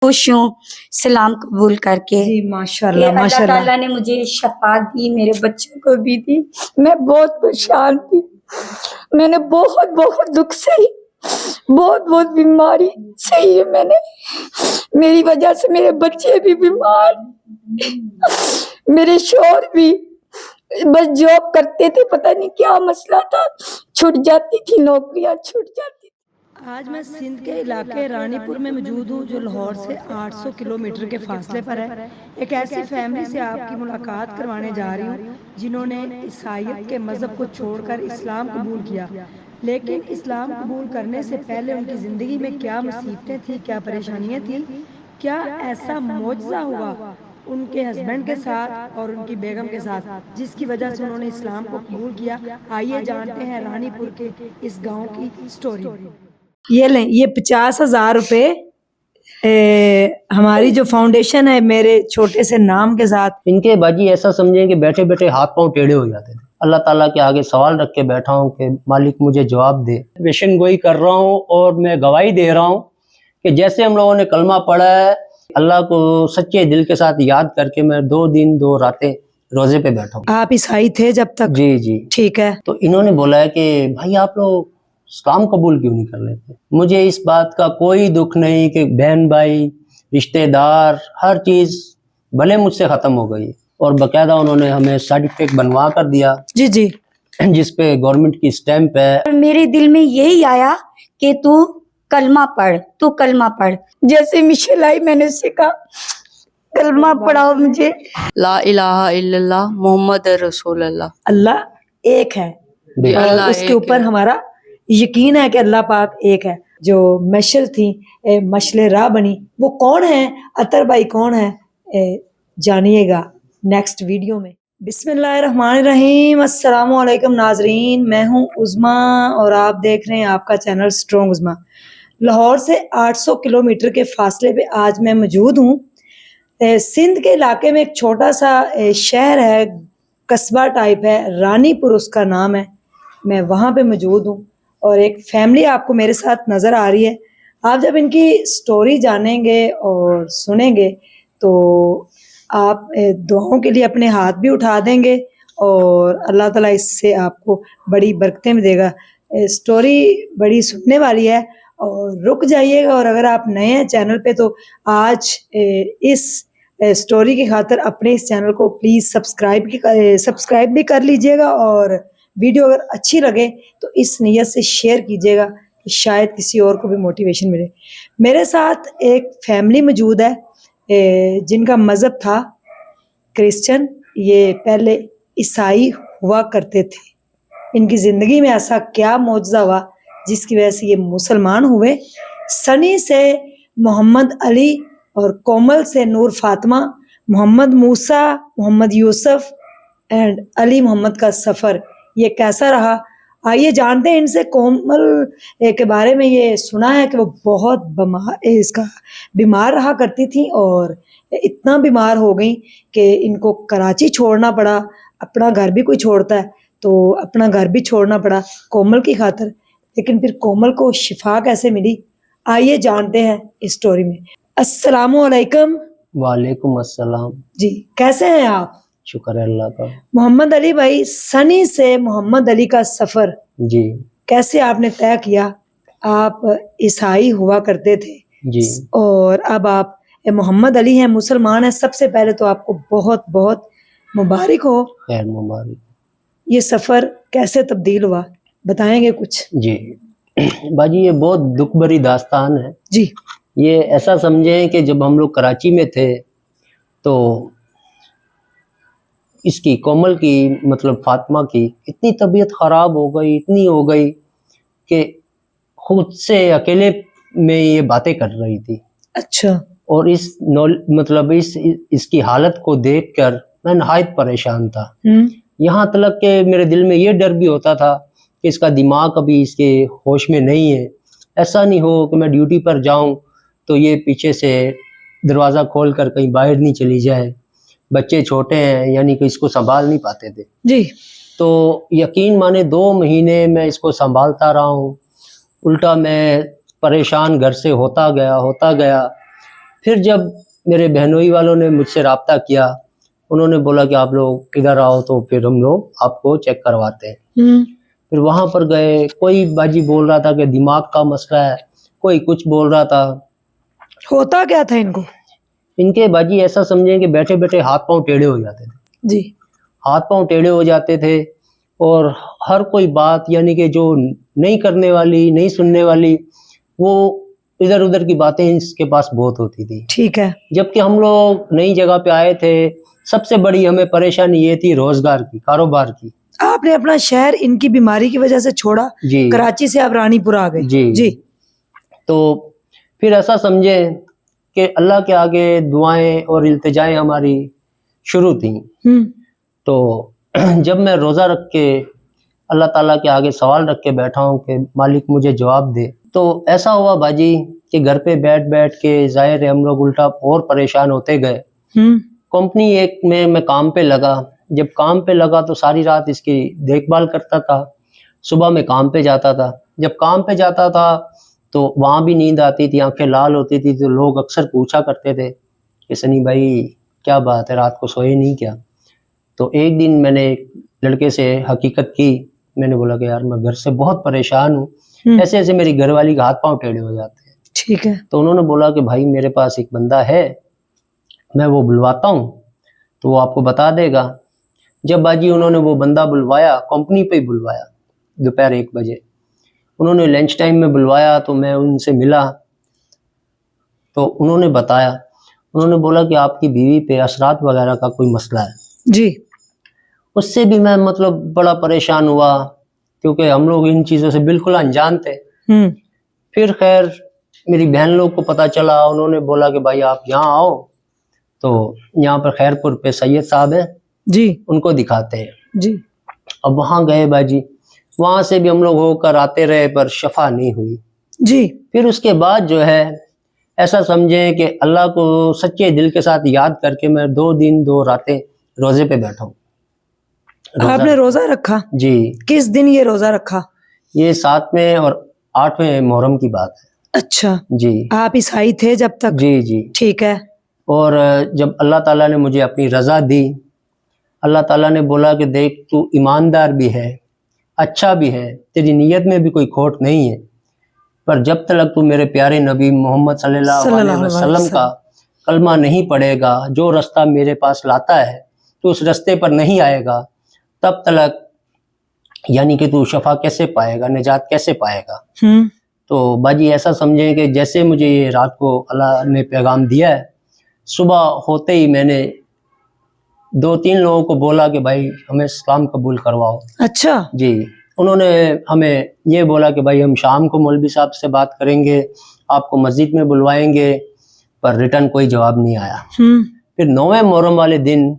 خوش ہوں اسلام قبول کر کے جی کہ ماشاءاللہ اللہ ماشاءاللہ. تعالیٰ نے مجھے شفا دی، میرے بچوں کو بھی دی. میں بہت پریشان تھی، میں نے بہت بہت دکھ سہی، بہت بہت بیماری سہی ہے میں نے. میری وجہ سے میرے بچے بھی بیمار، میرے شوہر بھی بس جاب کرتے تھے، پتہ نہیں کیا مسئلہ تھا، چھوٹ جاتی تھی نوکریاں، چھوٹ جاتی. آج میں سندھ کے علاقے رانی پور میں موجود ہوں، جو لاہور سے 800 کلومیٹر کے فاصلے پر ہے. ایک ایسی فیملی سے آپ کی ملاقات کروانے جا رہی ہوں جنہوں نے عیسائیت کے مذہب کو چھوڑ کر اسلام قبول کیا، لیکن اسلام قبول کرنے سے پہلے ان کی زندگی میں کیا مصیبتیں تھیں، کیا پریشانیاں تھیں، کیا ایسا معجزہ ہوا ان کے ہسبینڈ کے ساتھ اور ان کی بیگم کے ساتھ جس کی وجہ سے انہوں نے اسلام کو قبول کیا. آئیے جانتے ہیں رانی پور کے اس گاؤں کی سٹوری. یہ لیں، یہ 50,000 روپے ہماری جو فاؤنڈیشن ہے میرے چھوٹے سے نام کے ساتھ. ان کے باجی ایسا سمجھیں کہ بیٹھے بیٹھے ہاتھ پاؤں ٹیڑھے ہو جاتے تھے. اللہ تعالیٰ کے آگے سوال رکھ کے بیٹھا ہوں کہ مالک مجھے جواب دے. پیشن گوئی کر رہا ہوں اور میں گواہی دے رہا ہوں کہ جیسے ہم لوگوں نے کلمہ پڑھا ہے، اللہ کو سچے دل کے ساتھ یاد کر کے میں 2 دن 2 راتیں روزے پہ بیٹھا ہوں. آپ عیسائی تھے جب تک؟ جی جی ٹھیک ہے. تو انہوں نے بولا ہے کہ بھائی آپ لوگ اسلام قبول کیوں نہیں کر لیتے؟ مجھے اس بات کا کوئی دکھ نہیں کہ بہن بھائی رشتہ دار ہر چیز بھلے مجھ سے ختم ہو گئی، اور باقاعدہ انہوں نے ہمیں سرٹیفکیٹ بنوا کر دیا جی جی، جس پہ گورنمنٹ کی اسٹیمپ ہے. میرے دل میں یہی آیا کہ تو کلمہ پڑھ، تو کلمہ پڑھ. جیسے مشل آئی میں نے اسے کہا کلمہ پڑھاؤ مجھے. لا الہ الا اللہ محمد رسول اللہ. اللہ ایک ہے بے اور اللہ اس کے ایک اوپر ہے. ہمارا یقین ہے کہ اللہ پاک ایک ہے. جو مشل تھی مشل راہ بنی، وہ کون ہے؟ اطہر بھائی کون ہے؟ جانیے گا نیکسٹ ویڈیو میں. بسم اللہ الرحمن الرحیم. السلام علیکم ناظرین، میں ہوں عظما اور آپ دیکھ رہے ہیں آپ کا چینل اسٹرانگ عظما. لاہور سے 800 کلومیٹر کے فاصلے پہ آج میں موجود ہوں. سندھ کے علاقے میں ایک چھوٹا سا شہر ہے، قصبہ ٹائپ ہے، رانی پور اس کا نام ہے. میں وہاں پہ موجود ہوں اور ایک فیملی آپ کو میرے ساتھ نظر آ رہی ہے. آپ جب ان کی سٹوری جانیں گے اور سنیں گے تو آپ دعاؤں کے لیے اپنے ہاتھ بھی اٹھا دیں گے اور اللہ تعالیٰ اس سے آپ کو بڑی برکتیں بھی دے گا. سٹوری بڑی سننے والی ہے اور رک جائیے گا. اور اگر آپ نئے ہیں چینل پہ تو آج اس سٹوری کی خاطر اپنے اس چینل کو پلیز سبسکرائب بھی کر لیجئے گا، اور ویڈیو اگر اچھی لگے تو اس نیت سے شیئر کیجئے گا کہ شاید کسی اور کو بھی موٹیویشن ملے. میرے ساتھ ایک فیملی موجود ہے جن کا مذہب تھا کرسچن. یہ پہلے عیسائی ہوا کرتے تھے. ان کی زندگی میں ایسا کیا معجزہ ہوا جس کی وجہ سے یہ مسلمان ہوئے. سنی سے محمد علی اور کومل سے نور فاطمہ، محمد موسیٰ، محمد یوسف اینڈ علی محمد کا سفر یہ کیسا رہا. آئیے جانتے ہیں ان سے. کومل کے بارے میں یہ سنا ہے کہ وہ بہت بیمار رہا کرتی تھیں اور اتنا بیمار ہو گئیں کہ ان کو کراچی چھوڑنا پڑا. اپنا گھر بھی کوئی چھوڑتا ہے تو اپنا گھر بھی چھوڑنا پڑا کومل کی خاطر. لیکن پھر کومل کو شفا کیسے ملی، آئیے جانتے ہیں اس سٹوری میں. السلام علیکم. وعلیکم السلام. جی کیسے ہیں آپ؟ شکر ہے اللہ کا. محمد علی بھائی، سنی سے محمد علی کا سفر جی کیسے آپ نے طے کیا؟ آپ عیسائی ہوا کرتے تھے جی اور اب آپ محمد علی ہیں، مسلمان ہیں. سب سے پہلے تو آپ کو بہت بہت مبارک ہو. خیر مبارک. یہ سفر کیسے تبدیل ہوا، بتائیں گے کچھ؟ جی باجی یہ بہت دکھ بھری داستان ہے. جی یہ ایسا سمجھیں کہ جب ہم لوگ کراچی میں تھے تو اس کی کومل کی مطلب فاطمہ کی اتنی طبیعت خراب ہو گئی، اتنی ہو گئی کہ خود سے اکیلے میں یہ باتیں کر رہی تھی. اچھا. اور اس کی حالت کو دیکھ کر میں نہایت پریشان تھا. یہاں تک کہ میرے دل میں یہ ڈر بھی ہوتا تھا کہ اس کا دماغ ابھی اس کے ہوش میں نہیں ہے. ایسا نہیں ہو کہ میں ڈیوٹی پر جاؤں تو یہ پیچھے سے دروازہ کھول کر کہیں باہر نہیں چلی جائے. بچے چھوٹے ہیں، یعنی کہ اس کو سنبھال نہیں پاتے تھے. جی. تو یقین مانے 2 مہینے میں اس کو سنبھالتا رہا ہوں. الٹا میں پریشان گھر سے ہوتا گیا. پھر جب میرے بہنوئی والوں نے مجھ سے رابطہ کیا، انہوں نے بولا کہ آپ لوگ ادھر آؤ تو پھر ہم لوگ آپ کو چیک کرواتے ہیں۔ پھر وہاں پر گئے، کوئی باجی بول رہا تھا کہ دماغ کا مسئلہ ہے، کوئی کچھ بول رہا تھا۔ ہوتا کیا تھا ان کو؟ ان کے باجی ایسا سمجھیں کہ بیٹھے بیٹھے ہاتھ پاؤں ٹیڑھے ہو جاتے تھے، جی، ہاتھ پاؤں ٹیڑھے ہو جاتے تھے، اور ہر کوئی بات یعنی کہ جو نہیں کرنے والی، نہیں سننے والی، وہ ادھر ادھر کی باتیں اس کے پاس بہت ہوتی تھی۔ ٹھیک ہے، جبکہ ہم لوگ نئی جگہ پہ آئے تھے، سب سے بڑی ہمیں پریشانی یہ تھی روزگار کی، کاروبار کی۔ آپ نے اپنا شہر ان کی بیماری کی وجہ سے چھوڑا، جی کراچی سے آپ رانی پور آ گئے؟ جی۔ تو پھر ایسا سمجھیں کہ اللہ کے آگے دعائیں اور التجائیں ہماری شروع تھیں۔ تو جب میں روزہ رکھ کے اللہ تعالیٰ کے آگے سوال رکھ کے بیٹھا ہوں کہ مالک مجھے جواب دے، تو ایسا ہوا باجی کہ گھر پہ بیٹھ بیٹھ کے ظاہر ہے ہم لوگ الٹا اور پریشان ہوتے گئے۔ کمپنی ایک میں کام پہ لگا، جب کام پہ لگا تو ساری رات اس کی دیکھ بھال کرتا تھا، صبح میں کام پہ جاتا تھا۔ جب کام پہ جاتا تھا تو وہاں بھی نیند آتی تھی، آنکھیں لال ہوتی تھی، تو لوگ اکثر پوچھا کرتے تھے کہ سنی بھائی کیا بات ہے، رات کو سوئے نہیں کیا؟ تو ایک دن میں نے ایک لڑکے سے حقیقت کی، میں نے بولا کہ یار میں گھر سے بہت پریشان ہوں، ایسے ایسے میری گھر والی کے ہاتھ پاؤں ٹیڑھے ہو جاتے ہیں۔ ٹھیک ہے، تو انہوں نے بولا کہ بھائی میرے پاس ایک بندہ ہے، میں وہ بلواتا ہوں تو وہ آپ کو بتا دے گا۔ جب باجی انہوں نے وہ بندہ بلوایا، کمپنی پہ ہی بلوایا، دوپہر 1 بجے انہوں نے لنچ ٹائم میں بلوایا، تو میں ان سے ملا تو انہوں نے بتایا، انہوں نے بولا کہ آپ کی بیوی پہ اثرات وغیرہ کا کوئی مسئلہ ہے۔ جی، اس سے بھی میں بڑا پریشان ہوا، کیونکہ ہم لوگ ان چیزوں سے بالکل انجان تھے۔ پھر خیر میری بہن لوگ کو پتہ چلا، انہوں نے بولا کہ بھائی آپ یہاں آؤ، تو یہاں پر خیرپور پہ سید صاحب ہیں، جی، ان کو دکھاتے ہیں۔ جی، اب وہاں گئے باجی، وہاں سے بھی ہم لوگ ہو کر آتے رہے پر شفا نہیں ہوئی۔ جی، پھر اس کے بعد جو ہے ایسا سمجھیں کہ اللہ کو سچے دل کے ساتھ یاد کر کے میں 2 دن 2 راتیں روزے پہ بیٹھا ہوں۔ آپ نے روزہ رکھا؟ جی، کس دن یہ روزہ رکھا؟ یہ 7ویں اور 8ویں محرم کی بات ہے۔ اچھا، جی آپ عیسائی تھے جب تک؟ جی جی۔ ٹھیک ہے، اور جب اللہ تعالیٰ نے مجھے اپنی رضا دی، اللہ تعالیٰ نے بولا کہ دیکھ تو ایماندار بھی ہے، اچھا بھی ہے، تیری نیت میں بھی کوئی کھوٹ نہیں ہے، پر جب تک تو میرے پیارے نبی محمد صلی اللہ علیہ وسلم کا کلمہ نہیں پڑھے گا، جو رستہ میرے پاس لاتا ہے تو اس رستے پر نہیں آئے گا، تب تک یعنی کہ تو شفا کیسے پائے گا، نجات کیسے پائے گا۔ تو باجی ایسا سمجھیں کہ جیسے مجھے یہ رات کو اللہ نے پیغام دیا ہے، صبح ہوتے ہی میں نے 2-3 لوگوں کو بولا کہ بھائی ہمیں اسلام قبول کرواؤ۔ اچھا، جی، انہوں نے ہمیں یہ بولا کہ بھائی ہم شام کو مولوی صاحب سے بات کریں گے، آپ کو مسجد میں بلوائیں گے، پر ریٹرن کوئی جواب نہیں آیا۔ پھر 9ویں محرم والے دن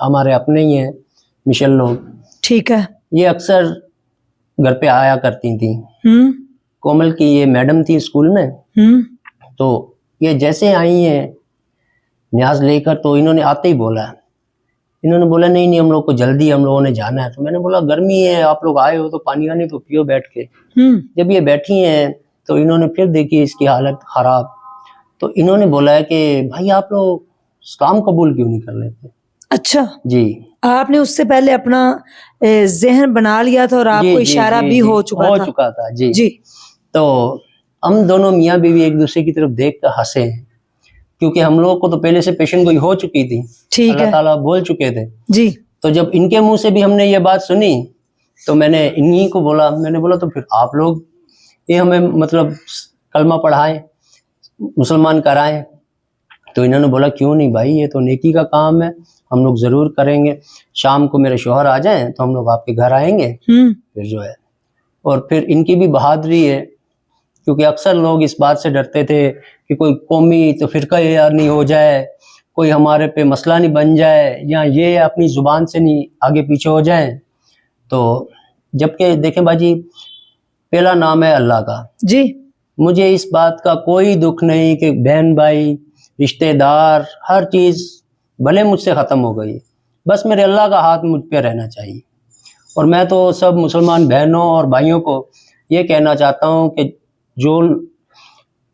ہمارے اپنے ہی ہیں مشل لوگ، ٹھیک ہے، یہ اکثر گھر پہ آیا کرتی تھیں، کومل کی یہ میڈم تھی اسکول میں، تو یہ جیسے آئی ہیں نیاز لے کر، تو انہوں نے آتے ہی بولا، انہوں نے بولا نہیں ہم لوگ کو جلدی، ہم لوگوں نے جانا ہے۔ تو میں نے بولا گرمی ہے، آپ لوگ آئے ہو تو پانی وانی تو پیو بیٹھ کے۔ جب یہ بیٹھی ہیں تو انہوں نے پھر دیکھی اس کی حالت خراب، تو انہوں نے بولا ہے کہ بھائی آپ لوگ اسلام قبول کیوں نہیں کر لیتے؟ اچھا، جی، آپ نے اس سے پہلے اپنا ذہن بنا لیا تھا اور آپ کو اشارہ بھی ہو چکا تھا؟ جی جی، تو ہم دونوں میاں بیوی ایک دوسرے کی طرف دیکھ کر ہنسے ہیں، کیونکہ ہم لوگ کو تو پہلے سے پیشن گوئی ہو چکی تھی، اللہ تعالیٰ بول چکے تھے۔ جی، تو جب ان کے منہ سے بھی ہم نے یہ بات سنی تو میں نے انہی کو بولا، میں نے بولا تو پھر آپ لوگ یہ ہمیں کلمہ پڑھائیں، مسلمان کرائیں۔ تو انہوں نے بولا کیوں نہیں بھائی، یہ تو نیکی کا کام ہے، ہم لوگ ضرور کریں گے، شام کو میرے شوہر آ جائیں تو ہم لوگ آپ کے گھر آئیں گے۔ پھر جو ہے، اور پھر ان کی بھی بہادری ہے، کیونکہ اکثر لوگ اس بات سے ڈرتے تھے کہ کوئی قومی تو فرقہ یار نہیں ہو جائے، کوئی ہمارے پہ مسئلہ نہیں بن جائے، یا یہ اپنی زبان سے نہیں آگے پیچھے ہو جائیں۔ تو جبکہ دیکھیں باجی، پہلا نام ہے اللہ کا، جی، مجھے اس بات کا کوئی دکھ نہیں کہ بہن بھائی رشتہ دار ہر چیز بھلے مجھ سے ختم ہو گئی، بس میرے اللہ کا ہاتھ مجھ پہ رہنا چاہیے۔ اور میں تو سب مسلمان بہنوں اور بھائیوں کو یہ کہنا چاہتا ہوں کہ جو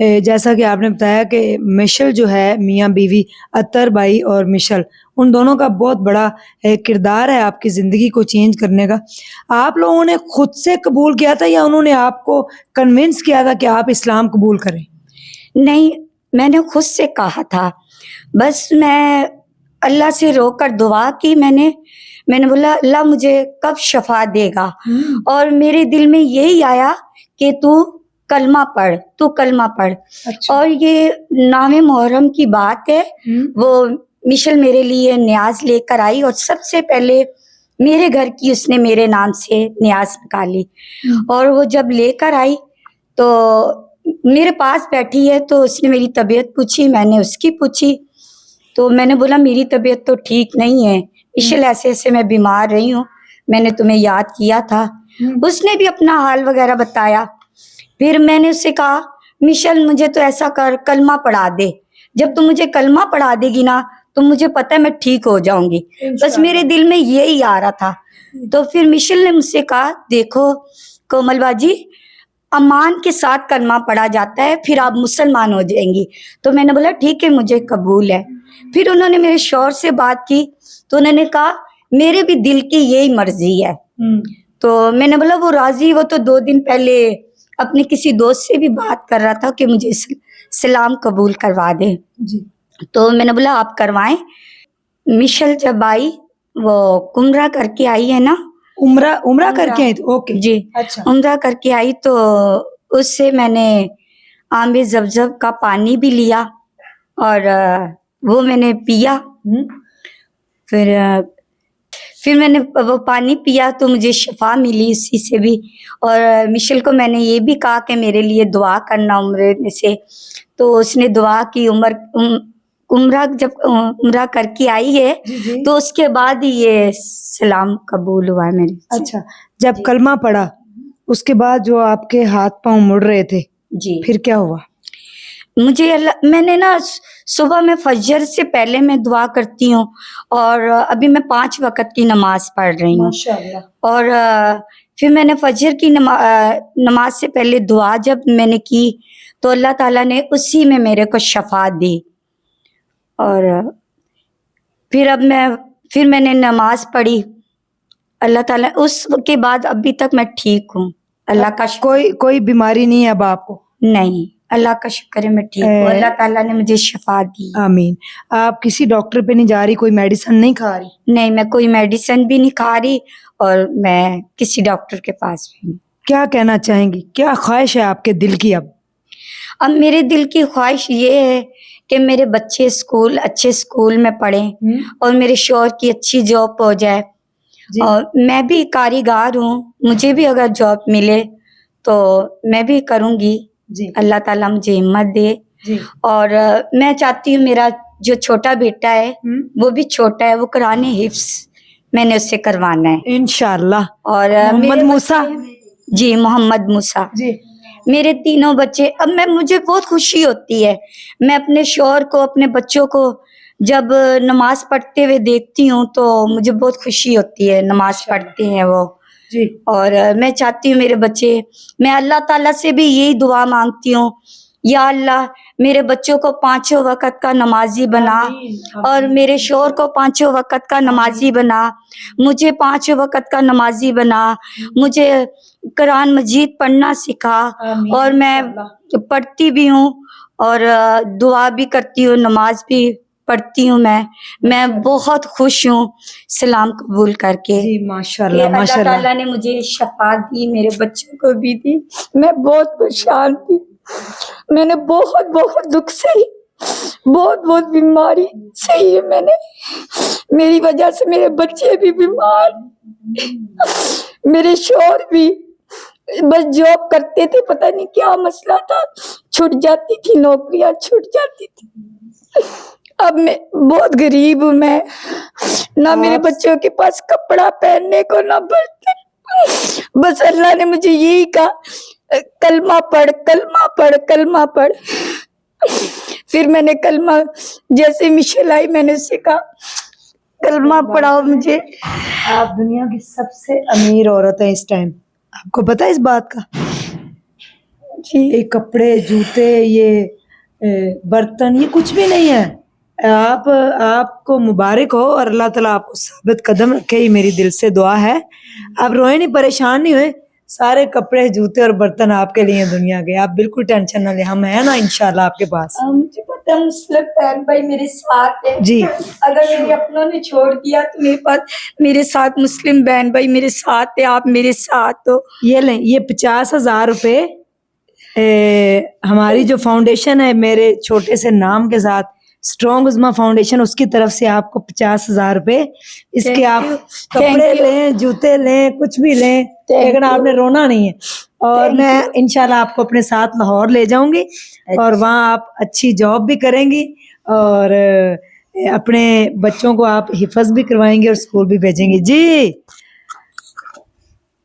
جیسا کہ آپ نے بتایا کہ مشل جو ہے میاں بیوی اطہر بھائی اور مشل ان دونوں کا بہت بڑا کردار ہے آپ کی زندگی کو چینج کرنے کا. آپ لوگوں نے خود سے قبول کیا تھا یا انہوں نے آپ کو کنونس کیا تھا کہ آپ اسلام قبول کریں؟ نہیں، میں نے خود سے کہا تھا. بس میں اللہ سے رو کر دعا کی. میں نے بولا اللہ مجھے کب شفا دے گا. اور میرے دل میں یہی آیا کہ تو کلمہ پڑھ. اور یہ نام محرم کی بات ہے. وہ مشل میرے لیے نیاز لے کر آئی اور سب سے پہلے میرے گھر کی اس نے میرے نام سے نیاز نکالی. اور وہ جب لے کر آئی تو میرے پاس بیٹھی ہے تو اس نے میری طبیعت پوچھی، میں نے اس کی پوچھی. تو میں نے بولا میری طبیعت تو ٹھیک نہیں ہے مشل، ایسے میں بیمار رہی ہوں، میں نے تمہیں یاد کیا تھا. اس نے بھی اپنا حال وغیرہ بتایا. پھر میں نے اس سے کہا مشل مجھے تو ایسا کر کلمہ پڑھا دے، جب تم مجھے کلمہ پڑھا دے گی نا تو مجھے پتہ ہے میں ٹھیک ہو جاؤں گی. بس میرے دل میں یہی آ رہا تھا. تو پھر مشل نے مجھ سے کہا دیکھو کومل باجی، امان کے ساتھ کلمہ پڑھا جاتا ہے، پھر آپ مسلمان ہو جائیں گی. تو میں نے بولا ٹھیک ہے مجھے قبول ہے. پھر انہوں نے میرے شوہر سے بات کی تو انہوں نے کہا میرے بھی دل کی یہی مرضی ہے. تو میں نے بولا وہ راضی، وہ تو 2 دن پہلے اپنے کسی دوست سے بھی بات کر رہا تھا کہ مجھے اسلام قبول کروا دے. تو میں نے بولا آپ کروائیں. مشل جب آئی وہ عمرہ کر کے آئی ہے نا، عمرہ کر کے آئی تھی. اوکے جی، اچھا. عمرہ کر کے آئی تو اس سے میں نے آمب زمزم کا پانی بھی لیا اور وہ میں نے پیا. پھر میں نے وہ پانی پیا تو مجھے شفا ملی اسی سے بھی. اور مشل کو میں نے یہ بھی کہا کہ میرے لیے دعا کرنا عمرے میں سے. تو اس نے دعا کی. عمرہ جب عمرہ کر کے آئی ہے تو اس کے بعد ہی یہ سلام قبول ہوا ہے میرے. اچھا، جب کلمہ پڑھا اس کے بعد جو آپ کے ہاتھ پاؤں مڑ رہے تھے جی، پھر کیا ہوا؟ مجھے میں نے نا صبح میں فجر سے پہلے میں دعا کرتی ہوں اور ابھی میں 5 وقت کی نماز پڑھ رہی ہوں. ماشاءاللہ. اور پھر میں نے فجر کی نماز سے پہلے دعا جب میں نے کی تو اللہ تعالیٰ نے اسی میں میرے کو شفا دی. اور پھر میں نے نماز پڑھی. اللہ تعالیٰ اس کے بعد ابھی تک میں ٹھیک ہوں. اللہ کا کوئی بیماری نہیں ہے اب آپ کو؟ نہیں، اللہ کا شکر ہے میں ٹھیک ہوں. اللہ تعالیٰ نے مجھے شفا دی. آمین. آپ کسی ڈاکٹر پہ نہیں جا رہی، کوئی میڈیسن نہیں کھا رہی؟ نہیں، میں کوئی میڈیسن بھی نہیں کھا رہی اور میں کسی ڈاکٹر کے پاس بھی نہیں. کیا کہنا چاہیں گی؟ کیا خواہش ہے آپ کے دل کی اب؟ اب میرے دل کی خواہش یہ ہے کہ میرے بچے اچھے اسکول میں پڑھیں اور میرے شوہر کی اچھی جاب ہو جائے. اور میں بھی کاریگر ہوں، مجھے بھی اگر جاب ملے تو میں بھی کروں گی. اللہ تعالیٰ مجھے ہمت دے. اور میں چاہتی ہوں میرا جو چھوٹا بیٹا ہے وہ بھی چھوٹا ہے، وہ قرآن حفظ میں نے اس سے کروانا ہے انشاءاللہ. اور محمد موسیٰ. جی، محمد موسیٰ. میرے 3 بچے. اب مجھے بہت خوشی ہوتی ہے، میں اپنے شوہر کو اپنے بچوں کو جب نماز پڑھتے ہوئے دیکھتی ہوں تو مجھے بہت خوشی ہوتی ہے. نماز پڑھتے ہیں وہ. اور میں چاہتی ہوں میرے بچے، میں اللہ تعالیٰ سے بھی یہی دعا مانگتی ہوں یا اللہ میرے بچوں کو 5 وقت کا نمازی بنا اور میرے شوہر کو 5 وقت کا نمازی بنا، مجھے 5 وقت کا نمازی بنا، مجھے قرآن مجید پڑھنا سکھا. اور میں پڑھتی بھی ہوں اور دعا بھی کرتی ہوں، نماز بھی پڑھتی ہوں. میں بہت خوش ہوں سلام قبول کر کے. ماشاءاللہ اللہ ماشاءاللہ. تعالیٰ نے مجھے شفا دی، میرے بچوں کو بھی دی. میں بہت پریشان تھی، میں نے بہت دکھ سہی، بہت بیماری سہی ہے میں نے. میری وجہ سے میرے بچے بھی بیمار، میرے شوہر بھی بس جاب کرتے تھے، پتہ نہیں کیا مسئلہ تھا، چھوٹ جاتی تھی نوکریاں، چھوٹ جاتی تھی. اب میں بہت غریب ہوں، میں نہ میرے بچوں کے پاس کپڑا پہننے کو نہ برتن. بس اللہ نے مجھے یہی کہا کلمہ پڑھ کلمہ پڑھ کلمہ پڑھ. پھر میں نے کلمہ جیسے مشل آئی میں نے اس سے کہا کلمہ پڑھاؤ مجھے. آپ دنیا کی سب سے امیر عورت ہیں اس ٹائم، آپ کو پتہ ہے اس بات کا؟ جی یہ کپڑے جوتے یہ برتن یہ کچھ بھی نہیں ہے. آپ کو مبارک ہو اور اللہ تعالیٰ آپ کو ثابت قدم رکھے, یہ میری دل سے دعا ہے. آپ روئے نہیں, پریشان نہیں ہوئے, سارے کپڑے جوتے اور برتن آپ کے لیے دنیا کے, آپ بالکل ٹینشن نہ لیں, ہم ہیں نا انشاءاللہ آپ کے پاس. مجھے پتا مسلم بہن بھائی میرے ساتھ ہے. جی اگر میرے اپنوں نے چھوڑ دیا تو میرے پاس میرے ساتھ مسلم بہن بھائی میرے ساتھ ہے, آپ میرے ساتھ ہو. یہ لیں, یہ 50,000 روپے ہماری جو فاؤنڈیشن ہے میرے چھوٹے سے نام کے ساتھ اسٹرانگ عظما فاؤنڈیشن, اس کی طرف سے آپ کو 50,000 روپے, اس کے آپ کپڑے لیں, جوتے لیں, کچھ بھی لیں, لیکن آپ نے رونا نہیں ہے. اور میں انشاءاللہ آپ کو اپنے ساتھ لاہور لے جاؤں گی اور وہاں آپ اچھی جاب بھی کریں گی اور اپنے بچوں کو آپ حفظ بھی کروائیں گے اور اسکول بھی بھیجیں گے. جی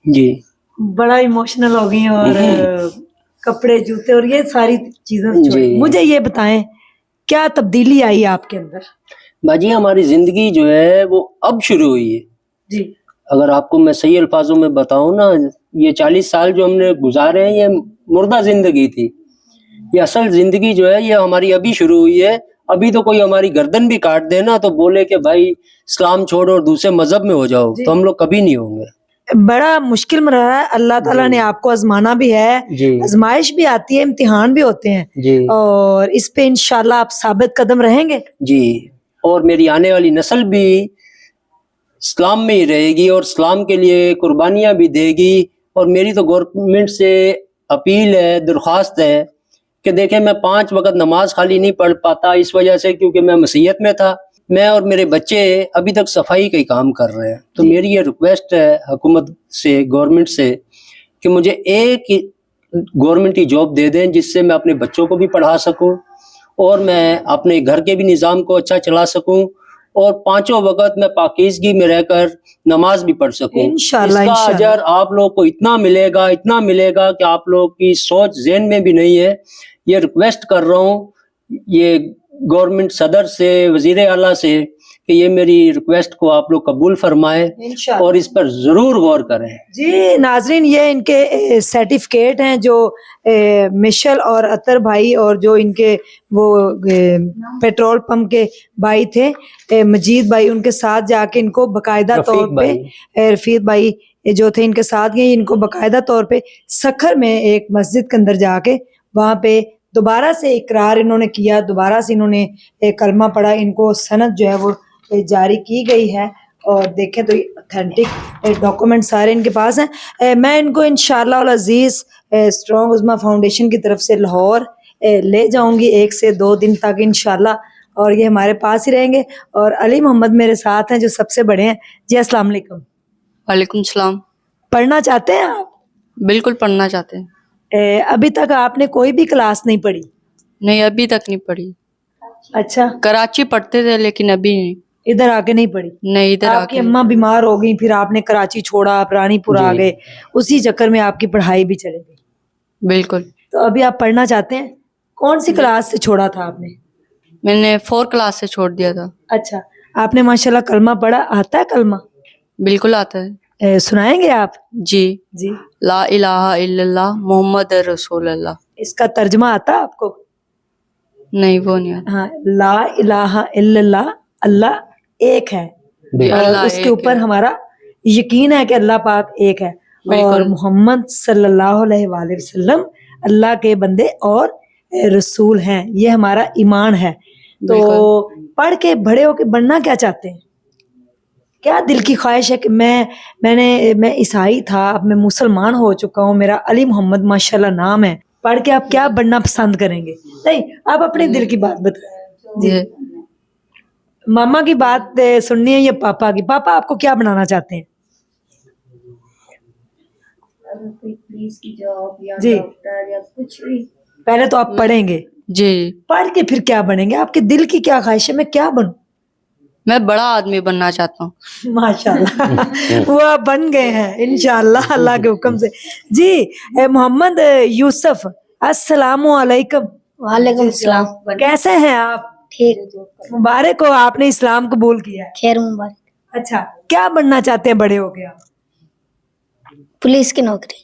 جی بڑا ایموشنل ہو گئی اور کپڑے جوتے اور یہ ساری چیزیں چھوڑیں. جی. مجھے یہ بتائیں کیا تبدیلی آئی آپ کے اندر؟ باجی ہماری زندگی جو ہے وہ اب شروع ہوئی ہے. جی اگر آپ کو میں صحیح الفاظوں میں بتاؤں نا, یہ 40 سال جو ہم نے گزارے ہیں یہ مردہ زندگی تھی. یہ اصل زندگی جو ہے یہ ہماری ابھی شروع ہوئی ہے. ابھی تو کوئی ہماری گردن بھی کاٹ دے نا تو بولے کہ بھائی اسلام چھوڑو اور دوسرے مذہب میں ہو جاؤ, تو ہم لوگ کبھی نہیں ہوں گے. بڑا مشکل مرحلہ ہے, اللہ تعالیٰ نے آپ کو آزمانا بھی ہے, جی آزمائش بھی آتی ہے, امتحان بھی ہوتے ہیں, جی اور اس پہ انشاءاللہ آپ ثابت قدم رہیں گے. جی. اور میری آنے والی نسل بھی اسلام میں ہی رہے گی اور اسلام کے لیے قربانیاں بھی دے گی. اور میری تو گورنمنٹ سے اپیل ہے, درخواست ہے کہ دیکھیں میں 5 وقت نماز خالی نہیں پڑھ پاتا اس وجہ سے کیونکہ میں مسیحیت میں تھا. میں اور میرے بچے ابھی تک صفائی کا ہی کام کر رہے ہیں. تو میری یہ ریکویسٹ ہے حکومت سے, گورنمنٹ سے, کہ مجھے ایک گورنمنٹ کی جاب دے دیں جس سے میں اپنے بچوں کو بھی پڑھا سکوں اور میں اپنے گھر کے بھی نظام کو اچھا چلا سکوں اور 5 وقت میں پاکیزگی میں رہ کر نماز بھی پڑھ سکوں. انشاءاللہ اس کا انشاءاللہ. اجر آپ لوگ کو اتنا ملے گا کہ آپ لوگ کی سوچ ذہن میں بھی نہیں ہے. یہ ریکویسٹ کر رہا ہوں یہ گورنمنٹ صدر سے, وزیر اعلیٰ سے, کہ یہ میری ریکویسٹ کو آپ لوگ قبول فرمائیں اور اس پر ضرور غور کریں. جی ناظرین, یہ ان کے سرٹیفکیٹ ہیں جو مشل اور اطہر بھائی اور جو ان کے وہ پیٹرول پمپ کے بھائی تھے مجید بھائی, ان کے ساتھ جا کے ان کو باقاعدہ طور پہ رفیق بھائی جو تھے ان کے ساتھ گئے, ان کو باقاعدہ طور پہ سکھر میں ایک مسجد کے اندر جا کے وہاں پہ دوبارہ سے اقرار انہوں نے کیا, دوبارہ سے انہوں نے کلمہ پڑھا. ان کو سند جو ہے وہ جاری کی گئی ہے اور دیکھیں تو اتھینٹک ڈاکومنٹ سارے ان کے پاس ہیں. میں ان کو انشاءاللہ العزیز اسٹرانگ عظما فاؤنڈیشن کی طرف سے لاہور لے جاؤں گی 1 سے 2 دن تک انشاءاللہ, اور یہ ہمارے پاس ہی رہیں گے. اور علی محمد میرے ساتھ ہیں جو سب سے بڑے ہیں. جی السلام علیکم. وعلیکم السلام. پڑھنا چاہتے ہیں آپ؟ بالکل پڑھنا چاہتے ہیں. ابھی تک آپ نے کوئی بھی کلاس نہیں پڑھی؟ نہیں ابھی تک نہیں پڑھی. اچھا, کراچی پڑھتے تھے لیکن ابھی نہیں. ادھر آ کے نہیں پڑھی؟ نہیں ادھر آ آپ کی کے اماں بیمار ہو گئی, پھر آپ نے کراچی چھوڑا, رانی پور آ گئے, اسی چکر میں آپ کی پڑھائی بھی چلے گئی. بالکل. تو ابھی آپ پڑھنا چاہتے ہیں. کون سی کلاس سے چھوڑا تھا آپ نے؟ میں نے 4 کلاس سے چھوڑ دیا تھا. اچھا, آپ نے ماشاءاللہ کلمہ پڑھا, آتا ہے کلمہ؟ بالکل آتا ہے. سنائیں گے آپ؟ جی. جی. لا الہ الا اللہ محمد رسول اللہ. اس کا ترجمہ آتا ہے آپ کو؟ نہیں وہ نہیں آتا. ہاں, لا الہ الا اللہ, اللہ ایک ہے, اور اس کے اوپر ہمارا یقین ہے کہ اللہ پاک ایک ہے, اور محمد صلی اللہ علیہ وآلہ وسلم اللہ کے بندے اور رسول ہیں, یہ ہمارا ایمان ہے. تو پڑھ کے بڑے ہو کے بننا کیا چاہتے ہیں؟ کیا دل کی خواہش ہے کہ میں عیسائی تھا, اب میں مسلمان ہو چکا ہوں, میرا علی محمد ماشاءاللہ نام ہے, پڑھ کے آپ کیا بننا پسند کریں گے؟ نہیں, آپ اپنے دل کی بات بتائیں. جی, ماما کی بات سننی ہے یا پاپا کی؟ پاپا آپ کو کیا بنانا چاہتے ہیں؟ جی, پہلے تو آپ پڑھیں گے. جی. پڑھ کے پھر کیا بنیں گے؟ آپ کے دل کی کیا خواہش ہے میں کیا بنوں؟ میں بڑا آدمی بننا چاہتا ہوں. ماشاءاللہ وہ آپ بن گئے ہیں انشاءاللہ اللہ کے حکم سے. جی محمد یوسف, السلام علیکم. وعلیکم السلام. کیسے ہیں آپ؟ ٹھیک. مبارک ہو, آپ نے اسلام قبول کیا ہے. خیر مبارک. اچھا, کیا بننا چاہتے ہیں بڑے ہو کے آپ؟ پولیس کی نوکری.